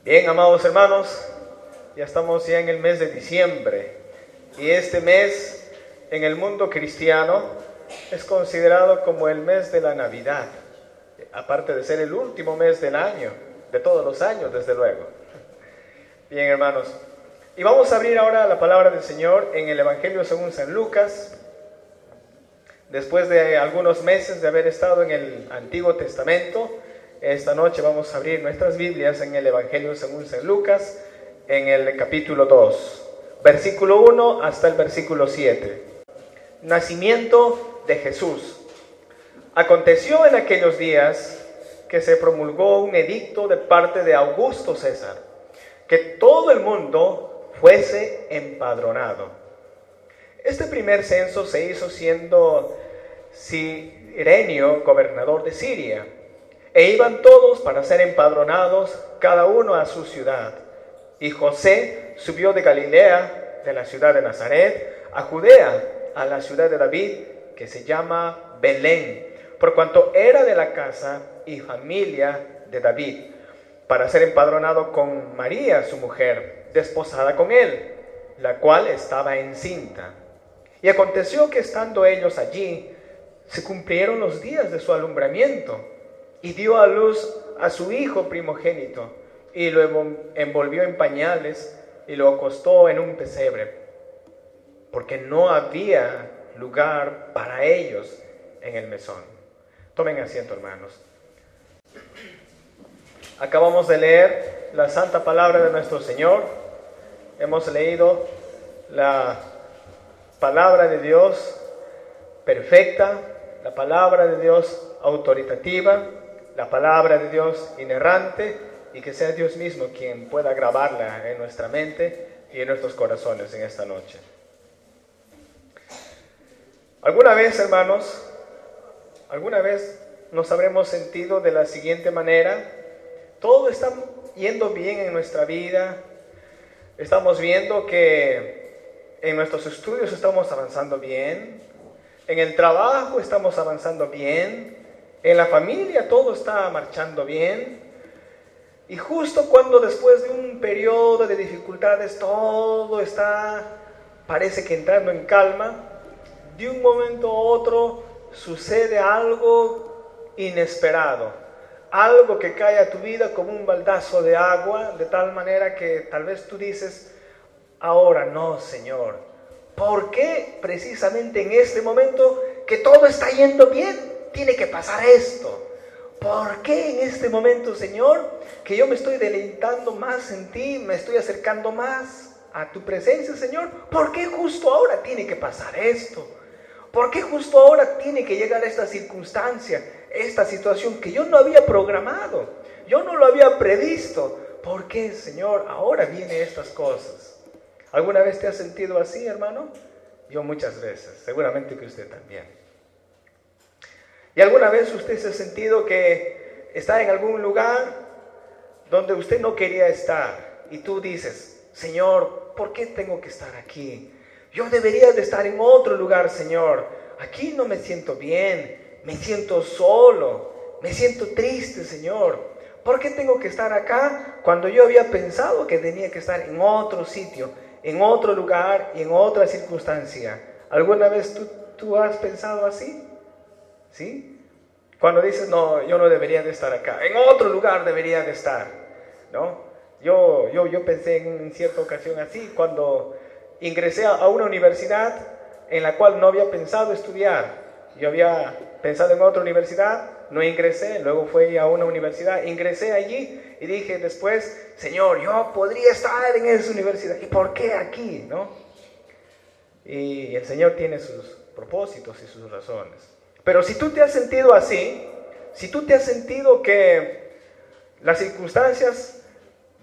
Bien, amados hermanos, ya estamos en el mes de diciembre y este mes en el mundo cristiano es considerado como el mes de la Navidad, aparte de ser el último mes del año, de todos los años desde luego. Bien, hermanos, y vamos a abrir ahora la palabra del Señor en el Evangelio según San Lucas. Después de algunos meses de haber estado en el Antiguo Testamento, esta noche vamos a abrir nuestras Biblias en el Evangelio según San Lucas, en el capítulo 2, versículo 1 hasta el versículo 7. Nacimiento de Jesús. Aconteció en aquellos días que se promulgó un edicto de parte de Augusto César, que todo el mundo fuese empadronado. Este primer censo se hizo siendo Cirenio gobernador de Siria, e iban todos para ser empadronados, cada uno a su ciudad. Y José subió de Galilea, de la ciudad de Nazaret, a Judea, a la ciudad de David, que se llama Belén, por cuanto era de la casa y familia de David, para ser empadronado con María, su mujer, desposada con él, la cual estaba encinta. Y aconteció que estando ellos allí, se cumplieron los días de su alumbramiento, y dio a luz a su hijo primogénito, y lo envolvió en pañales, y lo acostó en un pesebre, porque no había lugar para ellos en el mesón. Tomen asiento, hermanos. Acabamos de leer la santa palabra de nuestro Señor. Hemos leído la palabra de Dios perfecta, la palabra de Dios autoritativa, la palabra de Dios inerrante, y que sea Dios mismo quien pueda grabarla en nuestra mente y en nuestros corazones en esta noche. ¿Alguna vez, hermanos, nos habremos sentido de la siguiente manera? Todo está yendo bien en nuestra vida, estamos viendo que en nuestros estudios estamos avanzando bien, en el trabajo estamos avanzando bien, en la familia todo está marchando bien, y justo cuando después de un periodo de dificultades todo parece que entrando en calma, de un momento a otro sucede algo inesperado, algo que cae a tu vida como un baldazo de agua, de tal manera que tal vez tú dices: ahora no, Señor, ¿por qué precisamente en este momento que todo está yendo bien tiene que pasar esto? ¿Por qué en este momento, Señor, que yo me estoy deleitando más en ti, me estoy acercando más a tu presencia, Señor? ¿Por qué justo ahora tiene que pasar esto? ¿Por qué justo ahora tiene que llegar esta circunstancia, esta situación que yo no había programado, yo no lo había previsto? ¿Por qué, Señor, ahora vienen estas cosas? ¿Alguna vez te has sentido así, hermano? Yo muchas veces, seguramente que usted también. ¿Y alguna vez usted se ha sentido que está en algún lugar donde usted no quería estar? Y tú dices: Señor, ¿por qué tengo que estar aquí? Yo debería de estar en otro lugar, Señor. Aquí no me siento bien, me siento solo, me siento triste, Señor. ¿Por qué tengo que estar acá cuando yo había pensado que tenía que estar en otro sitio, en otro lugar y en otra circunstancia? ¿Alguna vez tú has pensado así? ¿Sí? Cuando dices: no, yo no debería de estar acá, en otro lugar debería de estar, ¿no? Yo pensé en cierta ocasión así, cuando ingresé a una universidad en la cual no había pensado estudiar. Yo había pensado en otra universidad, no ingresé, luego fui a una universidad, ingresé allí y dije después: Señor, yo podría estar en esa universidad, ¿y por qué aquí, no? Y el Señor tiene sus propósitos y sus razones. Pero si tú te has sentido así, si tú te has sentido que las circunstancias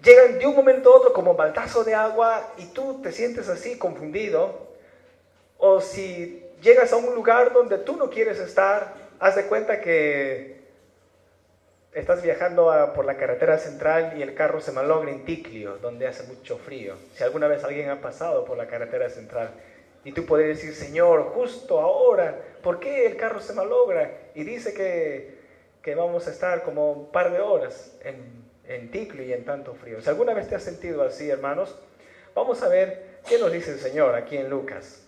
llegan de un momento a otro como baldazo de agua y tú te sientes así confundido, o si llegas a un lugar donde tú no quieres estar, haz de cuenta que estás viajando por la carretera central y el carro se malogra en Ticlio, donde hace mucho frío. Si alguna vez alguien ha pasado por la carretera central, y tú podrías decir: Señor, justo ahora, ¿por qué el carro se malogra? Y dice que vamos a estar como un par de horas en en Ticlo y en tanto frío. Si alguna vez te has sentido así, hermanos, vamos a ver qué nos dice el Señor aquí en Lucas.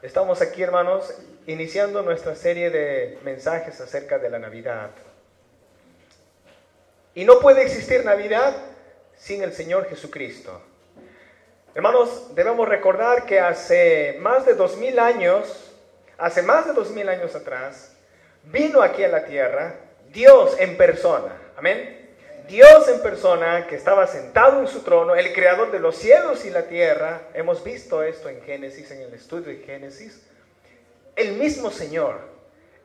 Estamos aquí, hermanos, iniciando nuestra serie de mensajes acerca de la Navidad. Y no puede existir Navidad sin el Señor Jesucristo. Hermanos, debemos recordar que hace más de 2000 años atrás, vino aquí a la tierra Dios en persona. Amén. Dios en persona que estaba sentado en su trono, el creador de los cielos y la tierra. Hemos visto esto en Génesis, en el estudio de Génesis. El mismo Señor,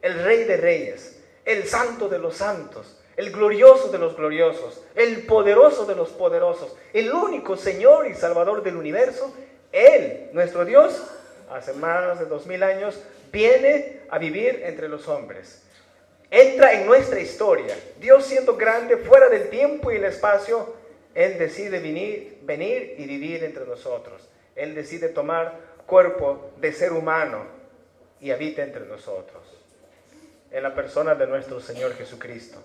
el Rey de Reyes, el Santo de los Santos, el glorioso de los gloriosos, el poderoso de los poderosos, el único Señor y Salvador del universo. Él, nuestro Dios, hace más de 2000 años, viene a vivir entre los hombres. Entra en nuestra historia. Dios, siendo grande, fuera del tiempo y el espacio, Él decide venir y vivir entre nosotros. Él decide tomar cuerpo de ser humano y habita entre nosotros, en la persona de nuestro Señor Jesucristo.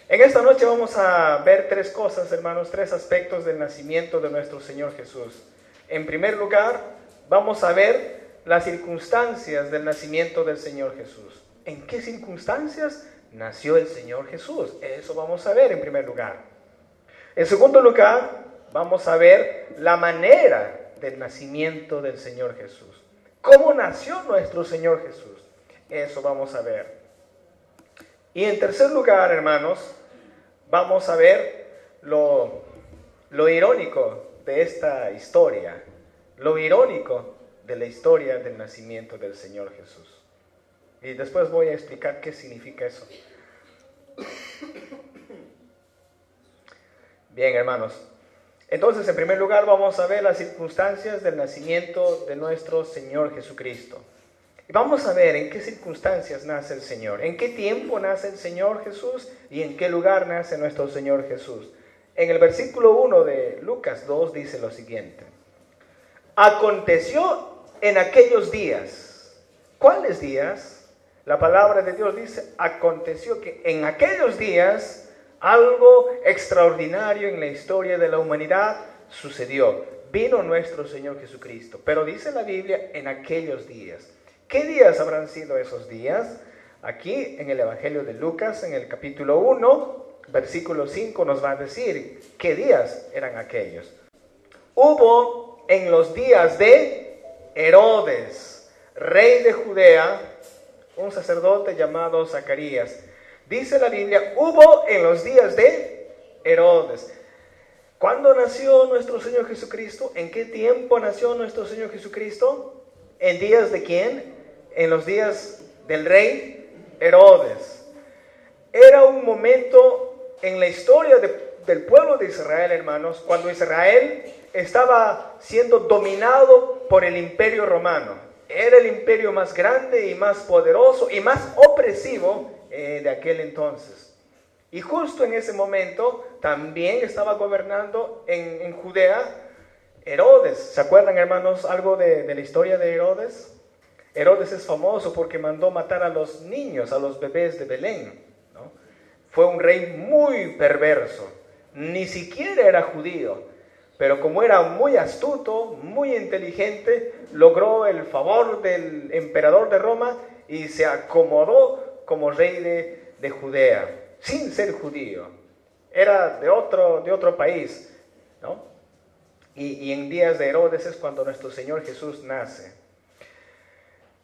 En esta noche vamos a ver tres cosas, hermanos, tres aspectos del nacimiento de nuestro Señor Jesús. En primer lugar, vamos a ver las circunstancias del nacimiento del Señor Jesús. ¿En qué circunstancias nació el Señor Jesús? Eso vamos a ver en primer lugar. En segundo lugar, vamos a ver la manera del nacimiento del Señor Jesús. ¿Cómo nació nuestro Señor Jesús? Eso vamos a ver. Y en tercer lugar, hermanos, vamos a ver lo irónico de esta historia, lo irónico de la historia del nacimiento del Señor Jesús. Y después voy a explicar qué significa eso. Bien, hermanos. Entonces, en primer lugar, vamos a ver las circunstancias del nacimiento de nuestro Señor Jesucristo. Y vamos a ver en qué circunstancias nace el Señor, en qué tiempo nace el Señor Jesús y en qué lugar nace nuestro Señor Jesús. En el versículo 1 de Lucas 2 dice lo siguiente: aconteció en aquellos días. ¿Cuáles días? La palabra de Dios dice, aconteció que en aquellos días algo extraordinario en la historia de la humanidad sucedió. Vino nuestro Señor Jesucristo. Pero dice la Biblia, en aquellos días. ¿Qué días habrán sido esos días? Aquí en el Evangelio de Lucas, en el capítulo 1, versículo 5, nos va a decir qué días eran aquellos. Hubo en los días de Herodes, rey de Judea, un sacerdote llamado Zacarías. Dice la Biblia, hubo en los días de Herodes. ¿Cuándo nació nuestro Señor Jesucristo? ¿En qué tiempo nació nuestro Señor Jesucristo? ¿En días de quién? En los días del rey Herodes. Era un momento en la historia del pueblo de Israel, hermanos, cuando Israel estaba siendo dominado por el imperio romano. Era el imperio más grande y más poderoso y más opresivo de aquel entonces. Y justo en ese momento también estaba gobernando en Judea Herodes. ¿Se acuerdan, hermanos, algo de la historia de Herodes? Herodes es famoso porque mandó matar a los niños, a los bebés de Belén, ¿no? Fue un rey muy perverso. Ni siquiera era judío, pero como era muy astuto, muy inteligente, logró el favor del emperador de Roma y se acomodó como rey de Judea, sin ser judío. Era de otro país, ¿no? Y en días de Herodes es cuando nuestro Señor Jesús nace.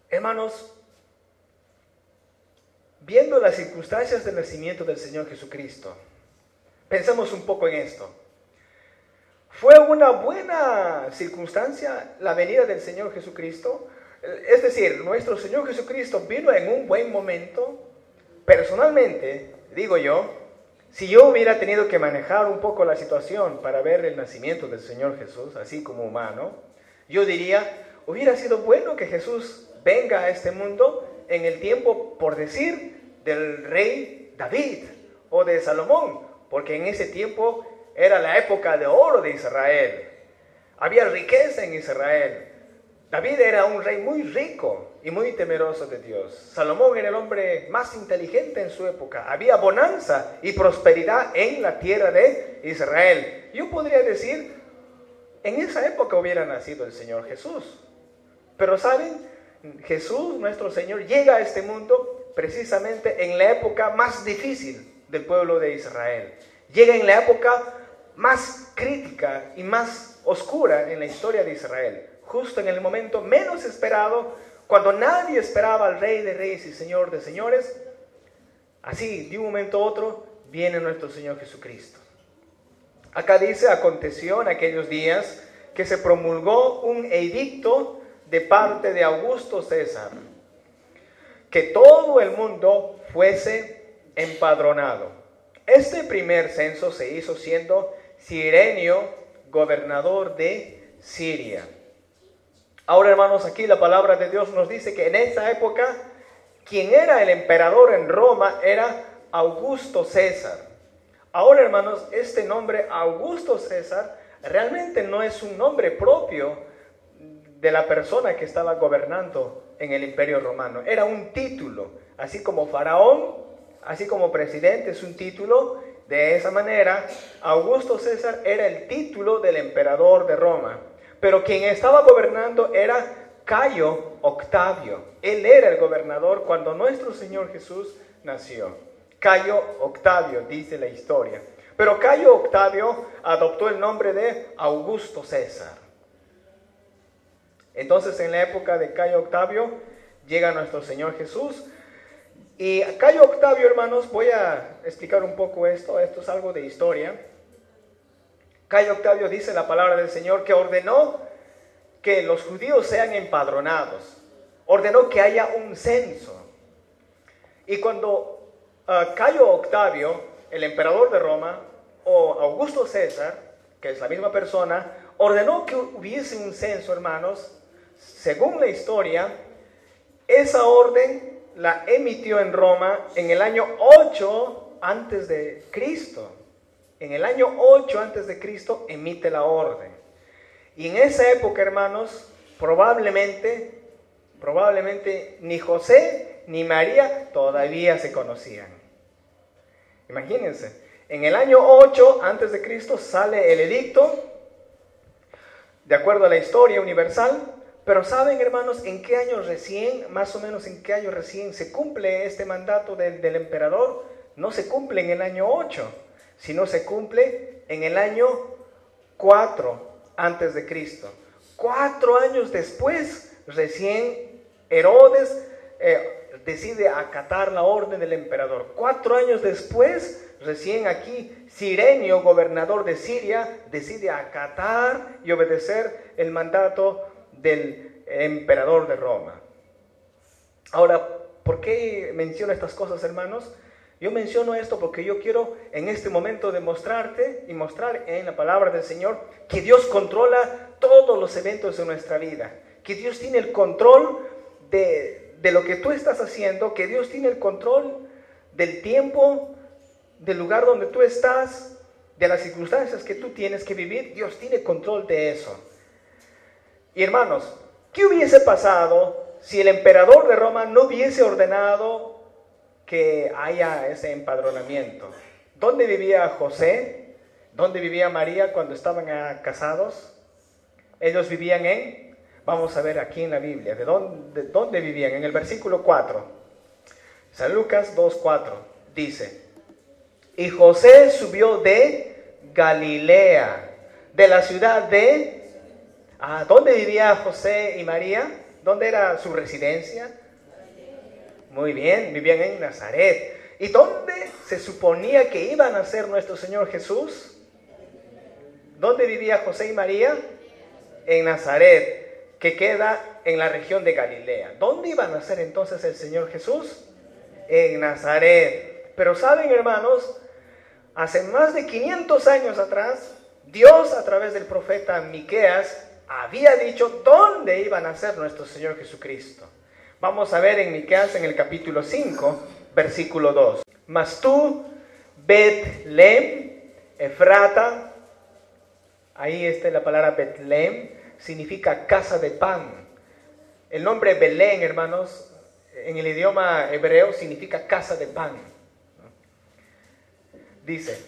Hermanos, viendo las circunstancias del nacimiento del Señor Jesucristo, pensemos un poco en esto. ¿Fue una buena circunstancia la venida del Señor Jesucristo? Es decir, nuestro Señor Jesucristo vino en un buen momento. Personalmente, digo yo, si yo hubiera tenido que manejar un poco la situación para ver el nacimiento del Señor Jesús, así como humano, yo diría, hubiera sido bueno que Jesús venga a este mundo en el tiempo, por decir, del rey David o de Salomón, porque en ese tiempo era la época de oro de Israel. Había riqueza en Israel. David era un rey muy rico y muy temeroso de Dios. Salomón era el hombre más inteligente en su época. Había bonanza y prosperidad en la tierra de Israel. Yo podría decir, en esa época hubiera nacido el Señor Jesús. Pero ¿saben? Jesús, nuestro Señor, llega a este mundo precisamente en la época más difícil del pueblo de Israel. Llega en la época más crítica y más oscura en la historia de Israel. Justo en el momento menos esperado, cuando nadie esperaba al Rey de Reyes y Señor de Señores, así, de un momento a otro, viene nuestro Señor Jesucristo. Acá dice, aconteció en aquellos días que se promulgó un edicto de parte de Augusto César, que todo el mundo fuese empadronado. Este primer censo se hizo siendo Cirenio gobernador de Siria. Ahora, hermanos, aquí la palabra de Dios nos dice que en esa época, quien era el emperador en Roma era Augusto César. Ahora, hermanos, este nombre Augusto César realmente no es un nombre propio de la persona que estaba gobernando en el Imperio Romano. Era un título, así como faraón, así como presidente es un título. De esa manera, Augusto César era el título del emperador de Roma. Pero quien estaba gobernando era Cayo Octavio. Él era el gobernador cuando nuestro Señor Jesús nació. Cayo Octavio, dice la historia. Pero Cayo Octavio adoptó el nombre de Augusto César. Entonces, en la época de Cayo Octavio, llega nuestro Señor Jesús. Y Cayo Octavio, hermanos, voy a explicar un poco esto. Esto es algo de historia. Cayo Octavio, dice la palabra del Señor, que ordenó que los judíos sean empadronados. Ordenó que haya un censo. Y cuando Cayo Octavio, el emperador de Roma, o Augusto César, que es la misma persona, ordenó que hubiese un censo, hermanos, según la historia, esa orden la emitió en Roma en el año 8 antes de Cristo. En el año 8 antes de Cristo emite la orden. Y en esa época, hermanos, probablemente ni José ni María todavía se conocían. Imagínense, en el año 8 antes de Cristo sale el edicto, de acuerdo a la historia universal. Pero ¿saben, hermanos, en qué año recién, más o menos en qué año recién se cumple este mandato del emperador? No se cumple en el año 8, sino se cumple en el año 4 antes de Cristo. 4 años después, recién Herodes decide acatar la orden del emperador. 4 años después, recién aquí Cirenio, gobernador de Siria, decide acatar y obedecer el mandato del emperador de Roma. Ahora, ¿por qué menciono estas cosas, hermanos? Yo menciono esto porque yo quiero en este momento demostrarte y mostrar en la palabra del Señor que Dios controla todos los eventos de nuestra vida, que Dios tiene el control de lo que tú estás haciendo, que Dios tiene el control del tiempo, del lugar donde tú estás, de las circunstancias que tú tienes que vivir. Dios tiene control de eso. Y hermanos, ¿qué hubiese pasado si el emperador de Roma no hubiese ordenado que haya ese empadronamiento? ¿Dónde vivía José? ¿Dónde vivía María cuando estaban casados? Ellos vivían vamos a ver aquí en la Biblia, ¿de dónde vivían? En el versículo 4, San Lucas 2:4, dice: y José subió de Galilea, de la ciudad de... ¿dónde vivía José y María? ¿Dónde era su residencia? Muy bien, vivían en Nazaret. ¿Y dónde se suponía que iba a nacer nuestro Señor Jesús? ¿Dónde vivía José y María? En Nazaret, que queda en la región de Galilea. ¿Dónde iba a nacer entonces el Señor Jesús? En Nazaret. Pero saben, hermanos, hace más de 500 años atrás, Dios a través del profeta Miqueas había dicho dónde iba a nacer nuestro Señor Jesucristo. Vamos a ver en Miqueas en el capítulo 5, versículo 2. Mas tú, Betlehem, Efrata, ahí está la palabra Betlehem, significa casa de pan. El nombre Belén, hermanos, en el idioma hebreo significa casa de pan. Dice,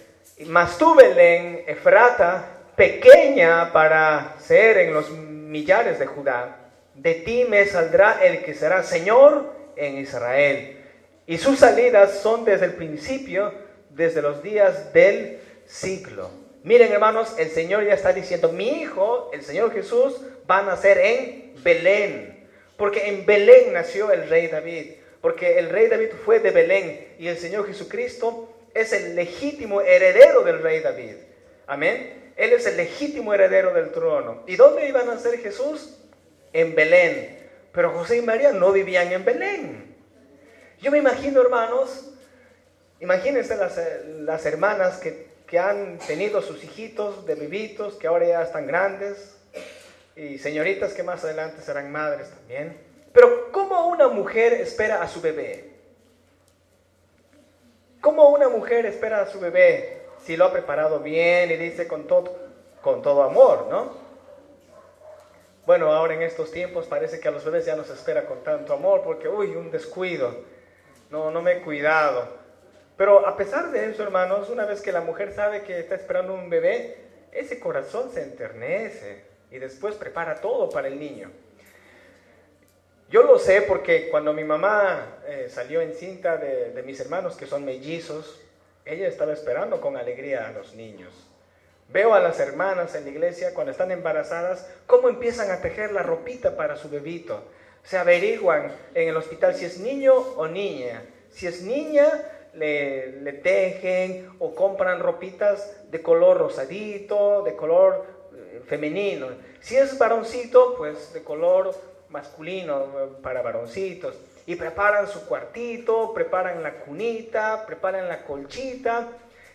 mas tú, Belén, Efrata, pequeña para ser en los millares de Judá, de ti me saldrá el que será Señor en Israel. Y sus salidas son desde el principio, desde los días del siglo. Miren, hermanos, el Señor ya está diciendo, mi hijo, el Señor Jesús, va a nacer en Belén. Porque en Belén nació el rey David. Porque el rey David fue de Belén. Y el Señor Jesucristo es el legítimo heredero del rey David. Amén. Él es el legítimo heredero del trono. ¿Y dónde iba a nacer Jesús? En Belén. Pero José y María no vivían en Belén. Yo me imagino, hermanos, imagínense las hermanas que han tenido sus hijitos de bebitos, que ahora ya están grandes, y señoritas que más adelante serán madres también. Pero ¿cómo una mujer espera a su bebé? ¿Cómo una mujer espera a su bebé si lo ha preparado bien y dice con todo amor, ¿no? Bueno, ahora en estos tiempos parece que a los bebés ya no se espera con tanto amor porque, un descuido, no me he cuidado. Pero a pesar de eso, hermanos, una vez que la mujer sabe que está esperando un bebé, ese corazón se enternece y después prepara todo para el niño. Yo lo sé porque cuando mi mamá salió encinta de mis hermanos que son mellizos, ella estaba esperando con alegría a los niños. Veo a las hermanas en la iglesia cuando están embarazadas, cómo empiezan a tejer la ropita para su bebito. Se averiguan en el hospital si es niño o niña. Si es niña, le tejen o compran ropitas de color rosadito, de color femenino. Si es varoncito, pues de color masculino para varoncitos. Y preparan su cuartito, preparan la cunita, preparan la colchita,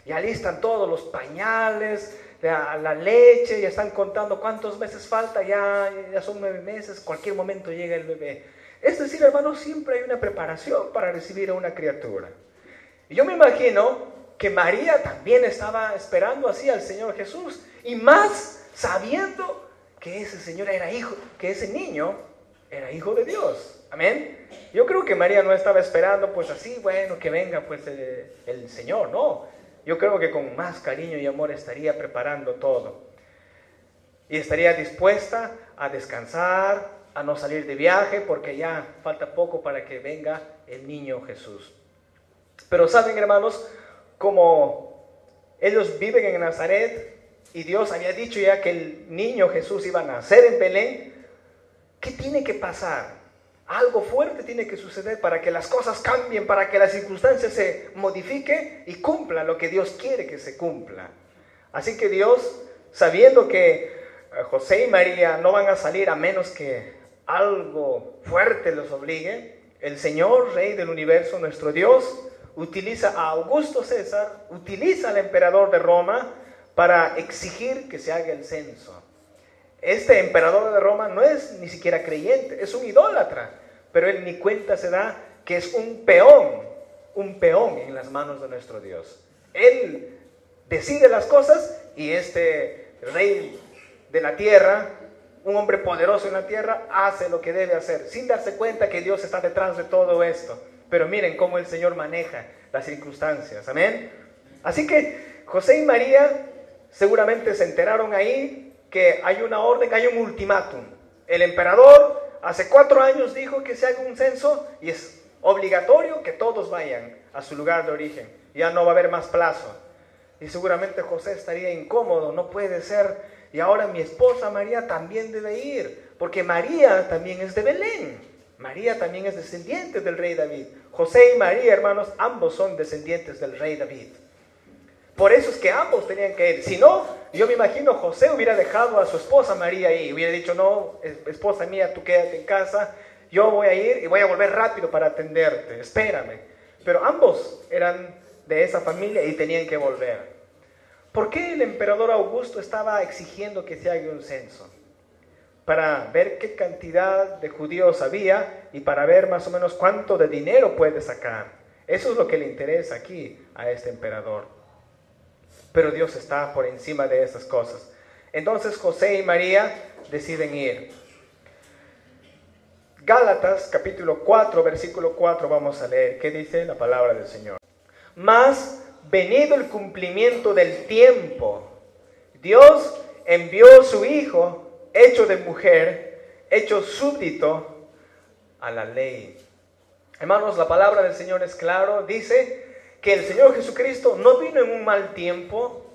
y alistan todos los pañales, la leche, ya están contando cuántos meses falta, ya son 9 meses, cualquier momento llega el bebé. Es decir, hermanos, siempre hay una preparación para recibir a una criatura. Y yo me imagino que María también estaba esperando así al Señor Jesús, y más sabiendo que ese Señor era hijo, que ese niño era hijo de Dios. Amén. Yo creo que María no estaba esperando pues así, bueno, que venga pues el Señor, no. Yo creo que con más cariño y amor estaría preparando todo. Y estaría dispuesta a descansar, a no salir de viaje, porque ya falta poco para que venga el niño Jesús. Pero saben, hermanos, como ellos viven en Nazaret y Dios había dicho ya que el niño Jesús iba a nacer en Belén, ¿qué tiene que pasar? Algo fuerte tiene que suceder para que las cosas cambien, para que las circunstancias se modifiquen y cumplan lo que Dios quiere que se cumpla. Así que Dios, sabiendo que José y María no van a salir a menos que algo fuerte los obligue, el Señor, Rey del universo, nuestro Dios, utiliza a Augusto César, utiliza al emperador de Roma para exigir que se haga el censo. Este emperador de Roma no es ni siquiera creyente, es un idólatra, pero él ni cuenta se da que es un peón en las manos de nuestro Dios. Él decide las cosas y este rey de la tierra, un hombre poderoso en la tierra, hace lo que debe hacer, sin darse cuenta que Dios está detrás de todo esto. Pero miren cómo el Señor maneja las circunstancias, amén. Así que José y María seguramente se enteraron ahí que hay una orden, hay un ultimátum. El emperador hace 4 años dijo que se haga un censo y es obligatorio que todos vayan a su lugar de origen. Ya no va a haber más plazo. Y seguramente José estaría incómodo, no puede ser. Y ahora mi esposa María también debe ir, porque María también es de Belén. María también es descendiente del rey David. José y María, hermanos, ambos son descendientes del rey David. Por eso es que ambos tenían que ir. Si no, yo me imagino José hubiera dejado a su esposa María ahí. Hubiera dicho, no, esposa mía, tú quédate en casa. Yo voy a ir y voy a volver rápido para atenderte. Espérame. Pero ambos eran de esa familia y tenían que volver. ¿Por qué el emperador Augusto estaba exigiendo que se haga un censo? Para ver qué cantidad de judíos había y para ver más o menos cuánto de dinero puede sacar. Eso es lo que le interesa aquí a este emperador. Pero Dios está por encima de esas cosas. Entonces José y María deciden ir. Gálatas capítulo 4, versículo 4 vamos a leer. ¿Qué dice la palabra del Señor? Mas, venido el cumplimiento del tiempo, Dios envió a su Hijo, hecho de mujer, hecho súbdito a la ley. Hermanos, la palabra del Señor es claro. Dice que el Señor Jesucristo no vino en un mal tiempo.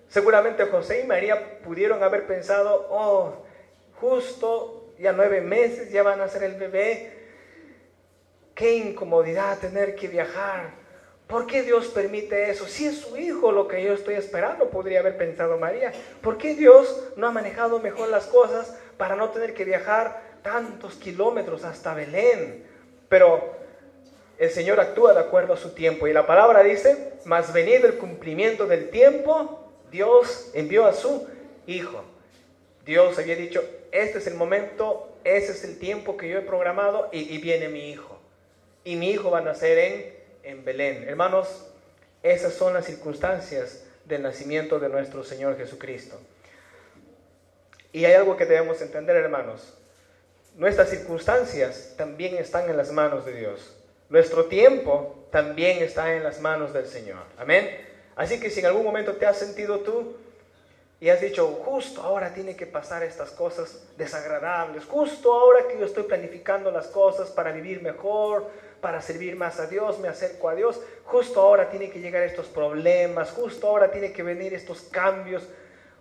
Seguramente José y María pudieron haber pensado, oh, justo ya 9 meses, ya van a nacer el bebé. Qué incomodidad tener que viajar. ¿Por qué Dios permite eso? Si es su hijo lo que yo estoy esperando, podría haber pensado María. ¿Por qué Dios no ha manejado mejor las cosas para no tener que viajar tantos kilómetros hasta Belén? Pero el Señor actúa de acuerdo a su tiempo. Y la palabra dice, mas venido el cumplimiento del tiempo, Dios envió a su Hijo. Dios había dicho, este es el momento, ese es el tiempo que yo he programado y viene mi Hijo. Y mi Hijo va a nacer en Belén. Hermanos, esas son las circunstancias del nacimiento de nuestro Señor Jesucristo. Y hay algo que debemos entender, hermanos. Nuestras circunstancias también están en las manos de Dios. Nuestro tiempo también está en las manos del Señor. Amén. Así que si en algún momento te has sentido tú y has dicho, justo ahora tiene que pasar estas cosas desagradables, justo ahora que yo estoy planificando las cosas para vivir mejor, para servir más a Dios, me acerco a Dios, justo ahora tiene que llegar estos problemas, justo ahora tiene que venir estos cambios.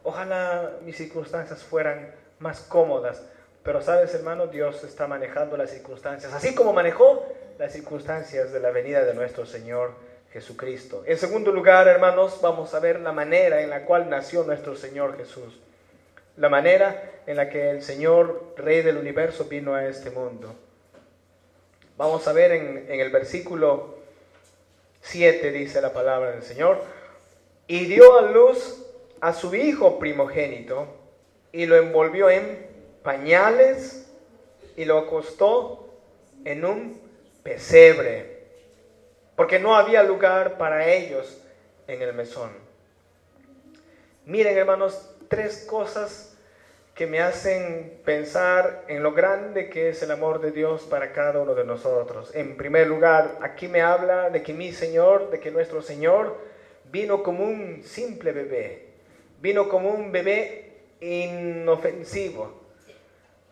Ojalá mis circunstancias fueran más cómodas. Pero sabes, hermano, Dios está manejando las circunstancias, así como manejó las circunstancias de la venida de nuestro Señor Jesucristo. En segundo lugar, hermanos, vamos a ver la manera en la cual nació nuestro Señor Jesús. La manera en la que el Señor, Rey del universo, vino a este mundo. Vamos a ver en el versículo 7, dice la palabra del Señor, y dio a luz a su hijo primogénito, y lo envolvió en pañales, y lo acostó en un pesebre, porque no había lugar para ellos en el mesón. Miren, hermanos, 3 cosas que me hacen pensar en lo grande que es el amor de Dios para cada uno de nosotros. En primer lugar, aquí me habla de que mi Señor, de que nuestro Señor vino como un simple bebé, vino como un bebé inofensivo.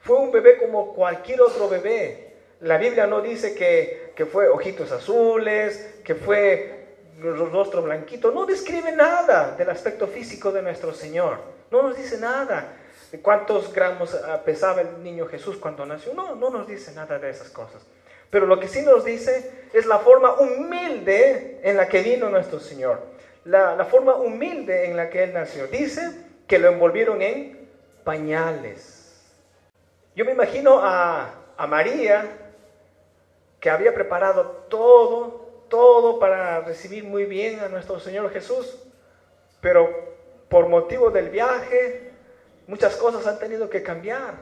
Fue un bebé como cualquier otro bebé. La Biblia no dice que fue ojitos azules, que fue rostro blanquito. No describe nada del aspecto físico de nuestro Señor. No nos dice nada de cuántos gramos pesaba el niño Jesús cuando nació. No nos dice nada de esas cosas. Pero lo que sí nos dice es la forma humilde en la que vino nuestro Señor. La forma humilde en la que Él nació. Dice que lo envolvieron en pañales. Yo me imagino a María, que había preparado todo para recibir muy bien a nuestro Señor Jesús, pero por motivo del viaje, muchas cosas han tenido que cambiar.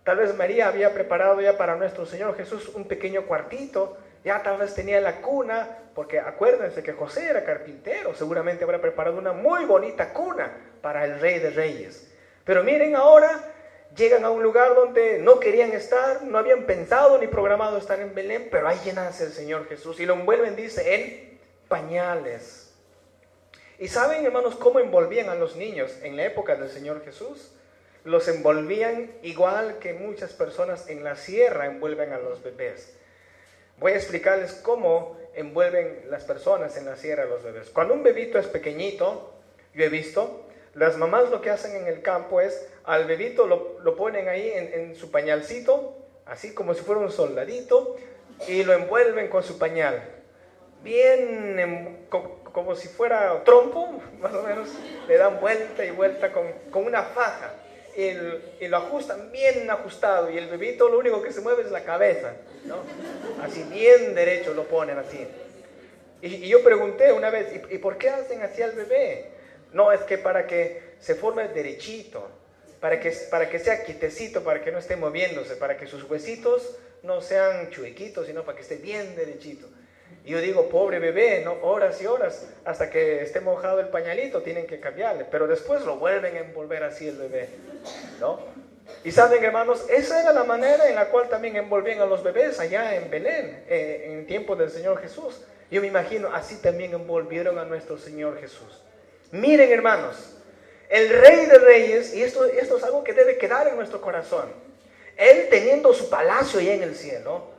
Tal vez María había preparado ya para nuestro Señor Jesús un pequeño cuartito, ya tal vez tenía la cuna, porque acuérdense que José era carpintero, seguramente habrá preparado una muy bonita cuna para el Rey de Reyes. Pero miren ahora, llegan a un lugar donde no querían estar, no habían pensado ni programado estar en Belén, pero ahí nace el Señor Jesús y lo envuelven, dice, en pañales. ¿Y saben, hermanos, cómo envolvían a los niños en la época del Señor Jesús? Los envolvían igual que muchas personas en la sierra envuelven a los bebés. Voy a explicarles cómo envuelven las personas en la sierra a los bebés. Cuando un bebito es pequeñito, yo he visto, las mamás lo que hacen en el campo es, al bebito lo ponen ahí en su pañalcito, así como si fuera un soldadito, y lo envuelven con su pañal, bien como si fuera trompo, más o menos, le dan vuelta y vuelta con una faja, y lo ajustan bien ajustado, y el bebito lo único que se mueve es la cabeza, ¿no? Así bien derecho lo ponen así. Y yo pregunté una vez, ¿y por qué hacen así al bebé? No, es que para que se forme derechito, para que sea quietecito, para que no esté moviéndose, para que sus huesitos no sean chuequitos, sino para que esté bien derechito. Y yo digo, pobre bebé, ¿no? Horas y horas, hasta que esté mojado el pañalito, tienen que cambiarle, pero después lo vuelven a envolver así el bebé, ¿no? Y saben, hermanos, esa era la manera en la cual también envolvían a los bebés allá en Belén, en tiempo del Señor Jesús. Yo me imagino, así también envolvieron a nuestro Señor Jesús. Miren, hermanos, el Rey de Reyes, y esto es algo que debe quedar en nuestro corazón, Él teniendo su palacio allá en el cielo.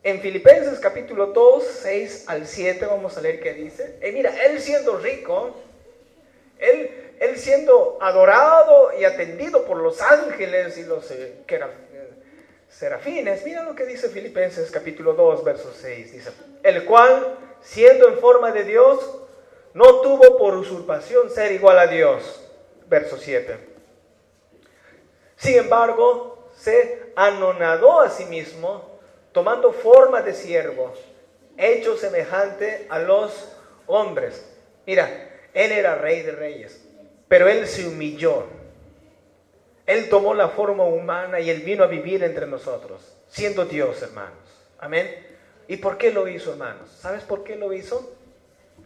En Filipenses capítulo 2, 6 al 7, vamos a leer qué dice. Mira, Él siendo rico, Él siendo adorado y atendido por los ángeles y los serafines. Mira lo que dice Filipenses capítulo 2, verso 6. Dice, el cual, siendo en forma de Dios, no tuvo por usurpación ser igual a Dios. Verso 7. Sin embargo, se anonadó a sí mismo, tomando forma de siervo, hecho semejante a los hombres. Mira, Él era Rey de Reyes, pero Él se humilló. Él tomó la forma humana y Él vino a vivir entre nosotros, siendo Dios, hermanos. Amén. ¿Y por qué lo hizo, hermanos? ¿Sabes por qué lo hizo?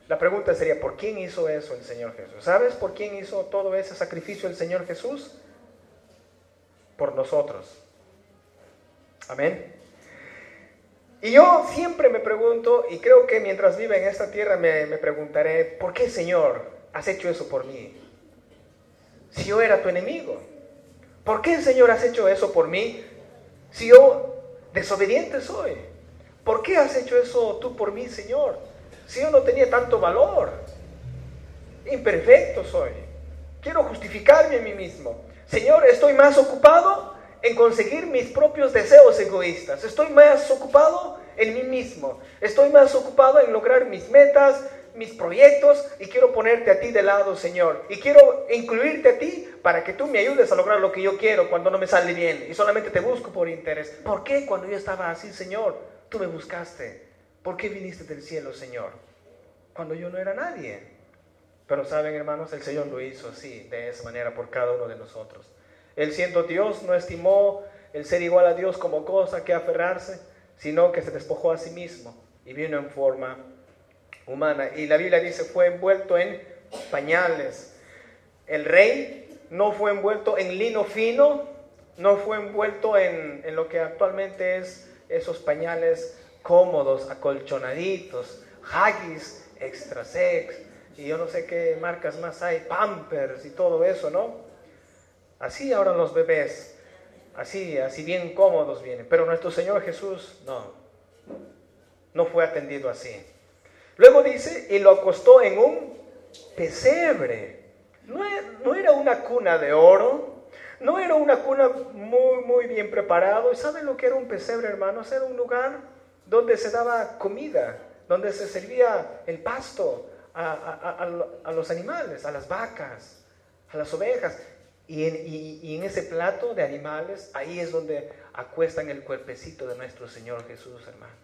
La pregunta sería, ¿por quién hizo eso el Señor Jesús? ¿Sabes por quién hizo todo ese sacrificio el Señor Jesús? Por nosotros. Amén. Y yo siempre me pregunto, y creo que mientras viva en esta tierra me preguntaré, ¿por qué, Señor, has hecho eso por mí? Si yo era tu enemigo. ¿Por qué, Señor, has hecho eso por mí? Si yo desobediente soy. ¿Por qué has hecho eso tú por mí, Señor? Si yo no tenía tanto valor. Imperfecto soy. Quiero justificarme a mí mismo. Señor, estoy más ocupado en conseguir mis propios deseos egoístas. Estoy más ocupado en mí mismo. Estoy más ocupado en lograr mis metas, mis proyectos, y quiero ponerte a ti de lado, Señor. Y quiero incluirte a ti para que tú me ayudes a lograr lo que yo quiero cuando no me sale bien. Y solamente te busco por interés. ¿Por qué cuando yo estaba así, Señor, tú me buscaste? ¿Por qué viniste del cielo, Señor? Cuando yo no era nadie. Pero saben, hermanos, el Señor lo hizo así, de esa manera por cada uno de nosotros. Él, siendo Dios, no estimó el ser igual a Dios como cosa que aferrarse, sino que se despojó a sí mismo y vino en forma humana. Y la Biblia dice, fue envuelto en pañales. El Rey no fue envuelto en lino fino, no fue envuelto en lo que actualmente es esos pañales cómodos, acolchonaditos, Huggies, Extra Sex, y yo no sé qué marcas más hay, Pampers y todo eso, ¿no? Así ahora los bebés, así bien cómodos vienen. Pero nuestro Señor Jesús no fue atendido así. Luego dice, y lo acostó en un pesebre. No era una cuna de oro, no era una cuna muy bien preparado. ¿Y saben lo que era un pesebre, hermanos? Era un lugar donde se daba comida, donde se servía el pasto a los animales, a las vacas, a las ovejas. Y en ese plato de animales, ahí es donde acuestan el cuerpecito de nuestro Señor Jesús, hermanos.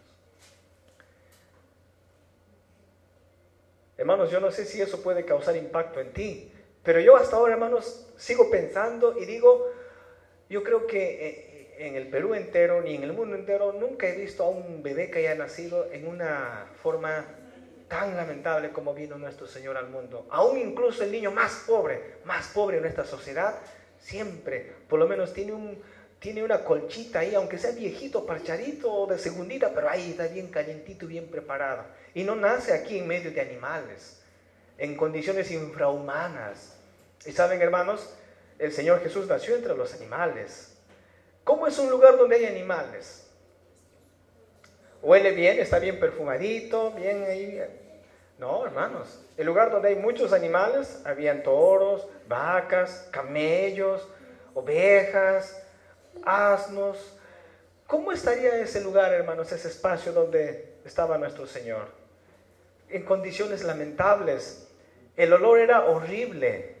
Hermanos, yo no sé si eso puede causar impacto en ti, pero yo hasta ahora, hermanos, sigo pensando y digo, yo creo que en el Perú entero, ni en el mundo entero, nunca he visto a un bebé que haya nacido en una forma tan lamentable como vino nuestro Señor al mundo. Aún incluso el niño más pobre en nuestra sociedad, siempre, por lo menos tiene una colchita ahí, aunque sea viejito, parchadito o de segundita, pero ahí está bien calientito, bien preparado. Y no nace aquí en medio de animales, en condiciones infrahumanas. Y saben, hermanos, el Señor Jesús nació entre los animales. ¿Cómo es un lugar donde hay animales? Huele bien, está bien perfumadito, bien ahí. No, hermanos, el lugar donde hay muchos animales, habían toros, vacas, camellos, ovejas, asnos. ¿Cómo estaría ese lugar, hermanos, ese espacio donde estaba nuestro Señor? En condiciones lamentables. El olor era horrible.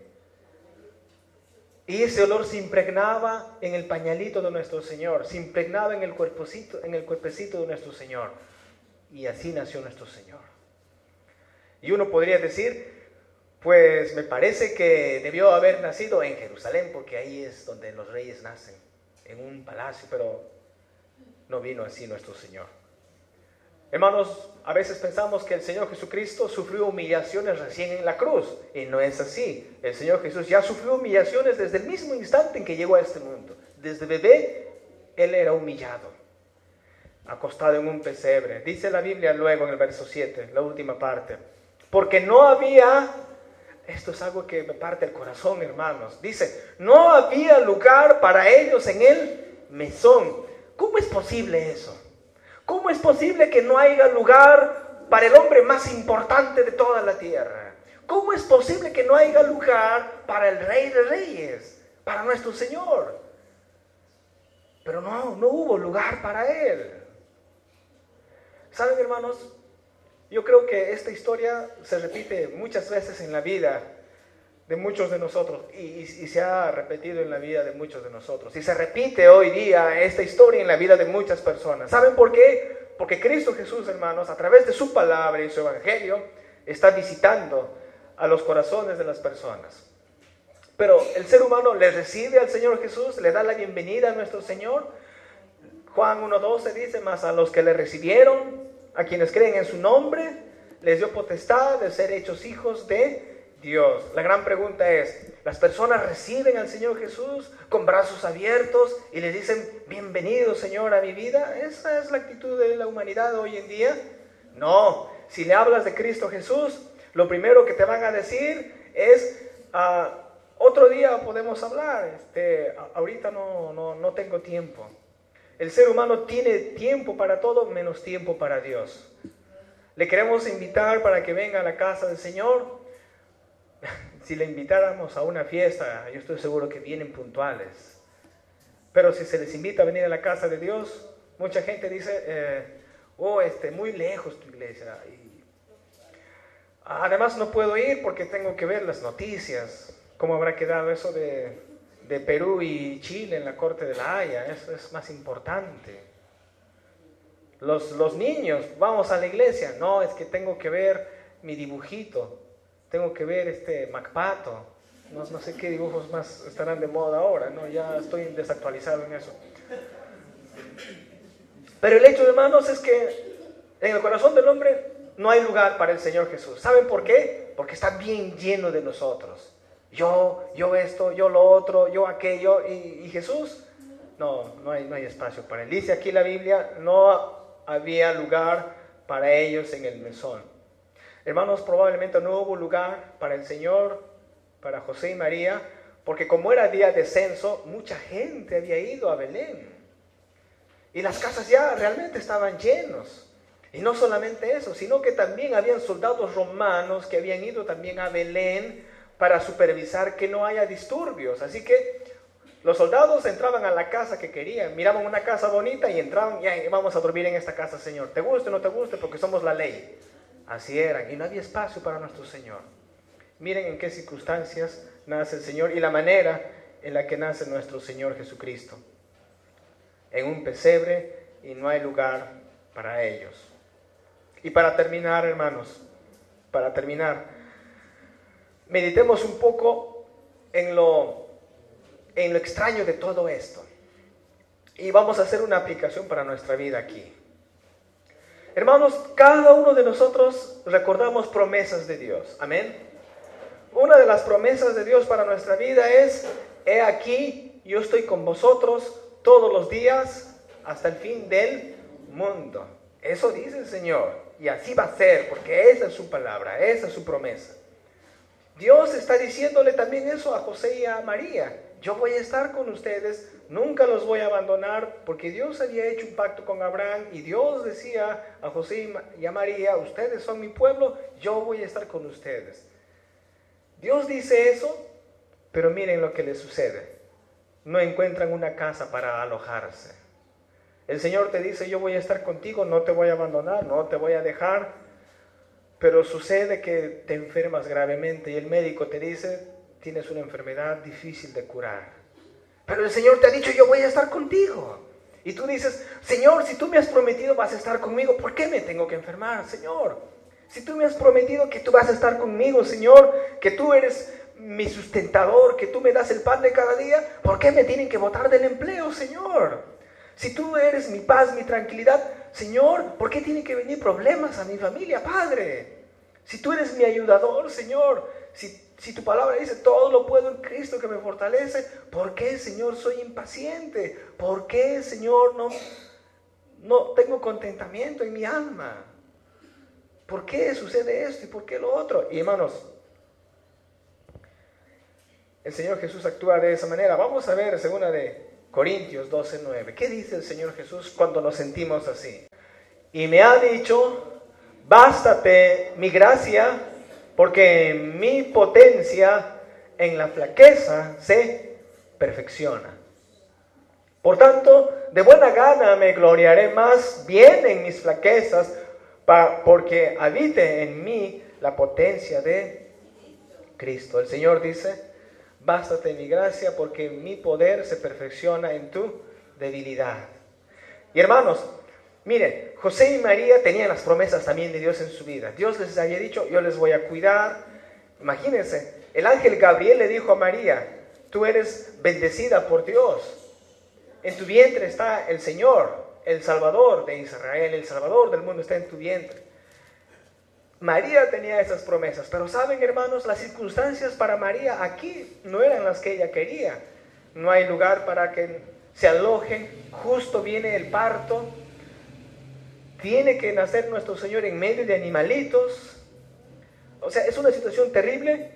Y ese olor se impregnaba en el pañalito de nuestro Señor, se impregnaba en el cuerpecito de nuestro Señor. Y así nació nuestro Señor. Y uno podría decir, pues me parece que debió haber nacido en Jerusalén, porque ahí es donde los reyes nacen, en un palacio, pero no vino así nuestro Señor. Hermanos, a veces pensamos que el Señor Jesucristo sufrió humillaciones recién en la cruz, y no es así. El Señor Jesús ya sufrió humillaciones desde el mismo instante en que llegó a este mundo. Desde bebé, Él era humillado, acostado en un pesebre. Dice la Biblia luego en el verso 7, la última parte, porque no había, esto es algo que me parte el corazón, hermanos, dice, no había lugar para ellos en el mesón. ¿Cómo es posible eso? ¿Cómo es posible que no haya lugar para el hombre más importante de toda la tierra? ¿Cómo es posible que no haya lugar para el Rey de Reyes, para nuestro Señor? Pero no hubo lugar para Él. ¿Saben, hermanos? Yo creo que esta historia se repite muchas veces en la vida de muchos de nosotros y se ha repetido en la vida de muchos de nosotros. Y se repite hoy día esta historia en la vida de muchas personas. ¿Saben por qué? Porque Cristo Jesús, hermanos, a través de su palabra y su evangelio, está visitando a los corazones de las personas. Pero el ser humano le recibe al Señor Jesús, le da la bienvenida a nuestro Señor. Juan 1:12 dice, mas a los que le recibieron, a quienes creen en su nombre, les dio potestad de ser hechos hijos de Dios. La gran pregunta es, ¿las personas reciben al Señor Jesús con brazos abiertos y le dicen, bienvenido Señor a mi vida? ¿Esa es la actitud de la humanidad hoy en día? No, si le hablas de Cristo Jesús, lo primero que te van a decir es, otro día podemos hablar, ahorita no tengo tiempo. El ser humano tiene tiempo para todo menos tiempo para Dios. Le queremos invitar para que venga a la casa del Señor. Si le invitáramos a una fiesta, yo estoy seguro que vienen puntuales. Pero si se les invita a venir a la casa de Dios, mucha gente dice, muy lejos tu iglesia. Y además no puedo ir porque tengo que ver las noticias. ¿Cómo habrá quedado eso de Perú y Chile en la Corte de la Haya? Eso es más importante. Los niños, vamos a la iglesia. No, es que tengo que ver mi dibujito. Tengo que ver MacPato. No sé qué dibujos más estarán de moda ahora, ¿no? Ya estoy desactualizado en eso. Pero el hecho, hermanos, es que en el corazón del hombre no hay lugar para el Señor Jesús. ¿Saben por qué? Porque está bien lleno de nosotros. Yo esto, yo lo otro, yo aquello. ¿Y Jesús? No hay espacio para él. Dice aquí la Biblia, no había lugar para ellos en el mesón. Hermanos, probablemente no hubo lugar para el Señor, para José y María, porque como era día de censo, mucha gente había ido a Belén. Y las casas ya realmente estaban llenos. Y no solamente eso, sino que también habían soldados romanos que habían ido también a Belén para supervisar que no haya disturbios. Así que los soldados entraban a la casa que querían, miraban una casa bonita y entraban, ya vamos a dormir en esta casa, Señor. ¿Te guste o no te guste? Porque somos la ley. Así eran, y no había espacio para nuestro Señor. Miren en qué circunstancias nace el Señor y la manera en la que nace nuestro Señor Jesucristo. En un pesebre y no hay lugar para ellos. Y para terminar, hermanos, meditemos un poco en lo extraño de todo esto. Y vamos a hacer una aplicación para nuestra vida aquí. Hermanos, cada uno de nosotros recordamos promesas de Dios. Amén. Una de las promesas de Dios para nuestra vida es, he aquí, yo estoy con vosotros todos los días hasta el fin del mundo. Eso dice el Señor. Y así va a ser, porque esa es su palabra, esa es su promesa. Dios está diciéndole también eso a José y a María. Yo voy a estar con ustedes, nunca los voy a abandonar, porque Dios había hecho un pacto con Abraham y Dios decía a José y a María, ustedes son mi pueblo, yo voy a estar con ustedes. Dios dice eso, pero miren lo que les sucede. No encuentran una casa para alojarse. El Señor te dice, yo voy a estar contigo, no te voy a abandonar, no te voy a dejar, pero sucede que te enfermas gravemente y el médico te dice, tienes una enfermedad difícil de curar. Pero el Señor te ha dicho, yo voy a estar contigo. Y tú dices, Señor, si tú me has prometido vas a estar conmigo, ¿por qué me tengo que enfermar, Señor? Si tú me has prometido que tú vas a estar conmigo, Señor, que tú eres mi sustentador, que tú me das el pan de cada día, ¿por qué me tienen que botar del empleo, Señor? Si tú eres mi paz, mi tranquilidad, Señor, ¿por qué tienen que venir problemas a mi familia, Padre? Si tú eres mi ayudador, Señor, si tu palabra dice, todo lo puedo en Cristo que me fortalece, ¿por qué, Señor, soy impaciente? ¿Por qué, Señor, no tengo contentamiento en mi alma? ¿Por qué sucede esto y por qué lo otro? Y hermanos, el Señor Jesús actúa de esa manera. Vamos a ver 2 de Corintios 12:9. ¿Qué dice el Señor Jesús cuando nos sentimos así? Y me ha dicho, bástate mi gracia, porque mi potencia en la flaqueza se perfecciona. Por tanto, de buena gana me gloriaré más bien en mis flaquezas, porque habite en mí la potencia de Cristo. El Señor dice, bástate mi gracia, porque mi poder se perfecciona en tu debilidad. Y hermanos, miren, José y María tenían las promesas también de Dios en su vida. Dios les había dicho, yo les voy a cuidar. Imagínense, el ángel Gabriel le dijo a María, tú eres bendecida por Dios. En tu vientre está el Señor, el Salvador de Israel, el Salvador del mundo está en tu vientre. María tenía esas promesas, pero saben, hermanos, las circunstancias para María aquí no eran las que ella quería. No hay lugar para que se aloje, justo viene el parto, tiene que nacer nuestro Señor en medio de animalitos. O sea, es una situación terrible,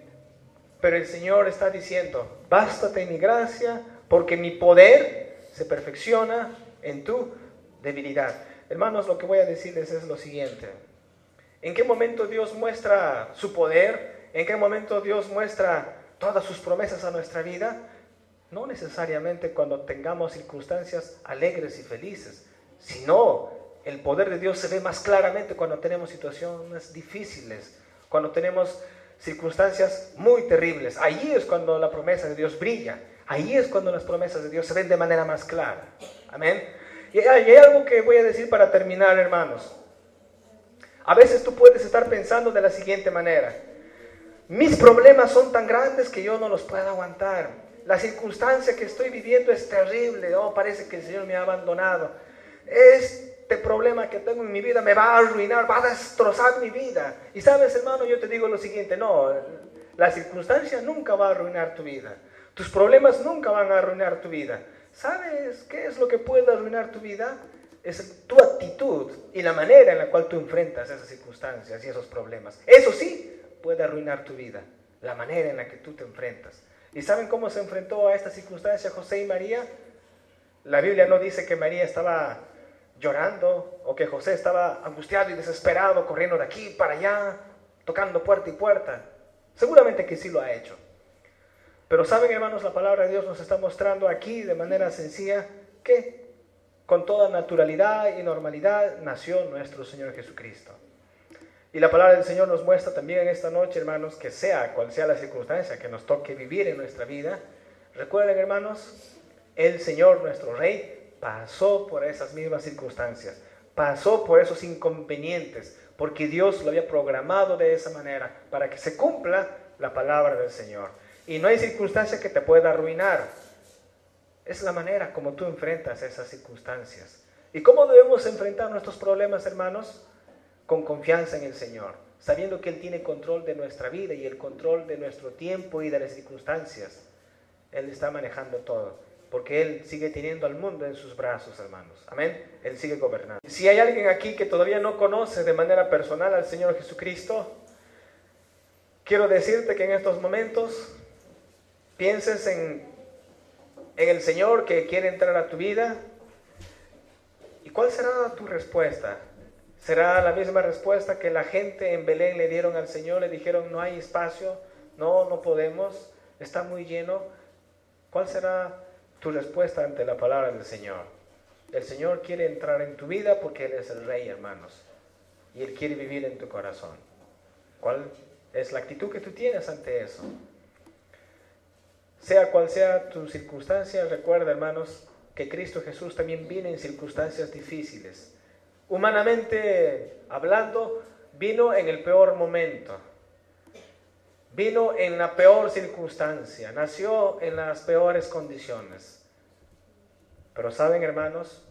pero el Señor está diciendo, bástate mi gracia, porque mi poder se perfecciona en tu debilidad. Hermanos, lo que voy a decirles es lo siguiente. ¿En qué momento Dios muestra su poder? ¿En qué momento Dios muestra todas sus promesas a nuestra vida? No necesariamente cuando tengamos circunstancias alegres y felices, sino el poder de Dios se ve más claramente cuando tenemos situaciones difíciles, cuando tenemos circunstancias muy terribles. Allí es cuando la promesa de Dios brilla. Ahí es cuando las promesas de Dios se ven de manera más clara. Amén. Y hay algo que voy a decir para terminar, hermanos. A veces tú puedes estar pensando de la siguiente manera. Mis problemas son tan grandes que yo no los puedo aguantar. La circunstancia que estoy viviendo es terrible. Oh, parece que el Señor me ha abandonado. Este problema que tengo en mi vida me va a arruinar, va a destrozar mi vida. Y sabes, hermano, yo te digo lo siguiente. No, la circunstancia nunca va a arruinar tu vida. Tus problemas nunca van a arruinar tu vida. ¿Sabes qué es lo que puede arruinar tu vida? Es tu actitud y la manera en la cual tú enfrentas esas circunstancias y esos problemas. Eso sí puede arruinar tu vida, la manera en la que tú te enfrentas. ¿Y saben cómo se enfrentó a esta circunstancia José y María? La Biblia no dice que María estaba llorando o que José estaba angustiado y desesperado, corriendo de aquí para allá, tocando puerta y puerta. Seguramente que sí lo ha hecho. Pero saben, hermanos, la palabra de Dios nos está mostrando aquí de manera sencilla que con toda naturalidad y normalidad nació nuestro Señor Jesucristo. Y la palabra del Señor nos muestra también en esta noche, hermanos, que sea cual sea la circunstancia que nos toque vivir en nuestra vida, recuerden, hermanos, el Señor, nuestro Rey, pasó por esas mismas circunstancias, pasó por esos inconvenientes, porque Dios lo había programado de esa manera, para que se cumpla la palabra del Señor. Y no hay circunstancia que te pueda arruinar. Es la manera como tú enfrentas esas circunstancias. ¿Y cómo debemos enfrentar nuestros problemas, hermanos? Con confianza en el Señor, sabiendo que Él tiene control de nuestra vida y el control de nuestro tiempo y de las circunstancias. Él está manejando todo, porque Él sigue teniendo al mundo en sus brazos, hermanos. Amén. Él sigue gobernando. Si hay alguien aquí que todavía no conoce de manera personal al Señor Jesucristo, quiero decirte que en estos momentos pienses en el Señor que quiere entrar a tu vida. ¿Y cuál será tu respuesta? ¿Será la misma respuesta que la gente en Belén le dieron al Señor? Le dijeron, no hay espacio, no podemos, está muy lleno. ¿Cuál será tu respuesta ante la palabra del Señor? El Señor quiere entrar en tu vida porque Él es el Rey, hermanos. Y Él quiere vivir en tu corazón. ¿Cuál es la actitud que tú tienes ante eso? Sea cual sea tu circunstancia, recuerda, hermanos, que Cristo Jesús también viene en circunstancias difíciles. Humanamente hablando, vino en el peor momento. Vino en la peor circunstancia. Nació en las peores condiciones. Pero saben, hermanos,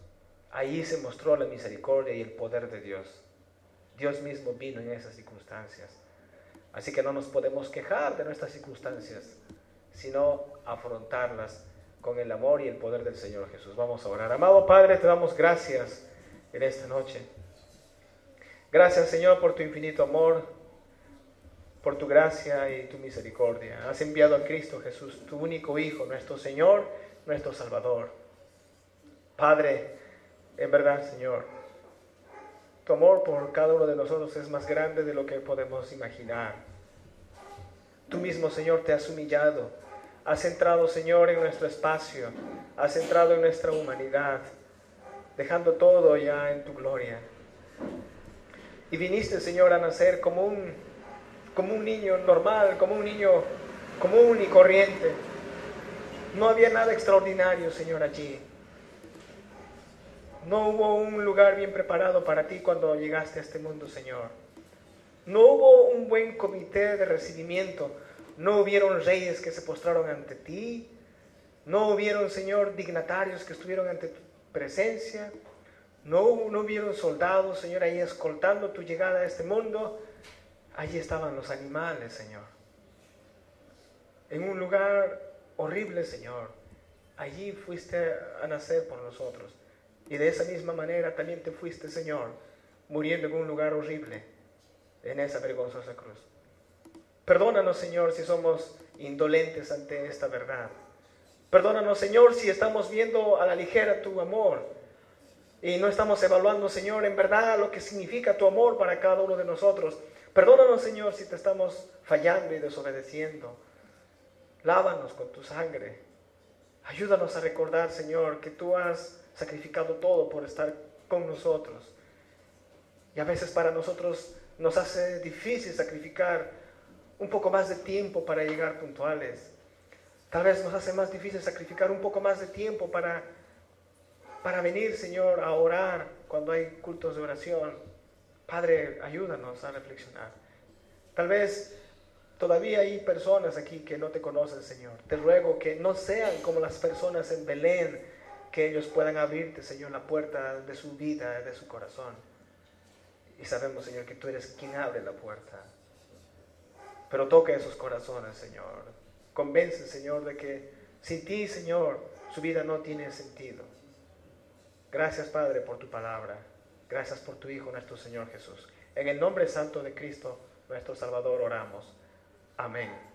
ahí se mostró la misericordia y el poder de Dios. Dios mismo vino en esas circunstancias. Así que no nos podemos quejar de nuestras circunstancias, sino afrontarlas con el amor y el poder del Señor Jesús. Vamos a orar. Amado Padre, te damos gracias en esta noche. Gracias, Señor, por tu infinito amor, por tu gracia y tu misericordia. Has enviado a Cristo Jesús, tu único Hijo, nuestro Señor, nuestro Salvador. Padre, en verdad, Señor, tu amor por cada uno de nosotros es más grande de lo que podemos imaginar. Tú mismo, Señor, te has humillado. Has entrado, Señor, en nuestro espacio. Has entrado en nuestra humanidad, dejando todo ya en tu gloria. Y viniste, Señor, a nacer como un niño normal, como un niño común y corriente. No había nada extraordinario, Señor, allí. No hubo un lugar bien preparado para ti cuando llegaste a este mundo, Señor. No hubo un buen comité de recibimiento. No hubieron reyes que se postraron ante ti. No hubieron, Señor, dignatarios que estuvieron ante tu presencia. No hubieron soldados, Señor, ahí escoltando tu llegada a este mundo. Allí estaban los animales, Señor. En un lugar horrible, Señor. Allí fuiste a nacer por nosotros. Y de esa misma manera también te fuiste, Señor, muriendo en un lugar horrible, en esa vergonzosa cruz. Perdónanos, Señor, si somos indolentes ante esta verdad. Perdónanos, Señor, si estamos viendo a la ligera tu amor y no estamos evaluando, Señor, en verdad lo que significa tu amor para cada uno de nosotros. Perdónanos, Señor, si te estamos fallando y desobedeciendo. Lávanos con tu sangre. Ayúdanos a recordar, Señor, que tú has sacrificado todo por estar con nosotros. Y a veces para nosotros nos hace difícil sacrificar un poco más de tiempo para llegar puntuales. Tal vez nos hace más difícil sacrificar un poco más de tiempo para venir, Señor, a orar cuando hay cultos de oración. Padre, ayúdanos a reflexionar. Tal vez todavía hay personas aquí que no te conocen, Señor. Te ruego que no sean como las personas en Belén, que ellos puedan abrirte, Señor, la puerta de su vida, de su corazón. Y sabemos, Señor, que tú eres quien abre la puerta. Pero toca esos corazones, Señor. Convence, Señor, de que sin ti, Señor, su vida no tiene sentido. Gracias, Padre, por tu palabra. Gracias por tu Hijo, nuestro Señor Jesús. En el nombre santo de Cristo, nuestro Salvador, oramos. Amén.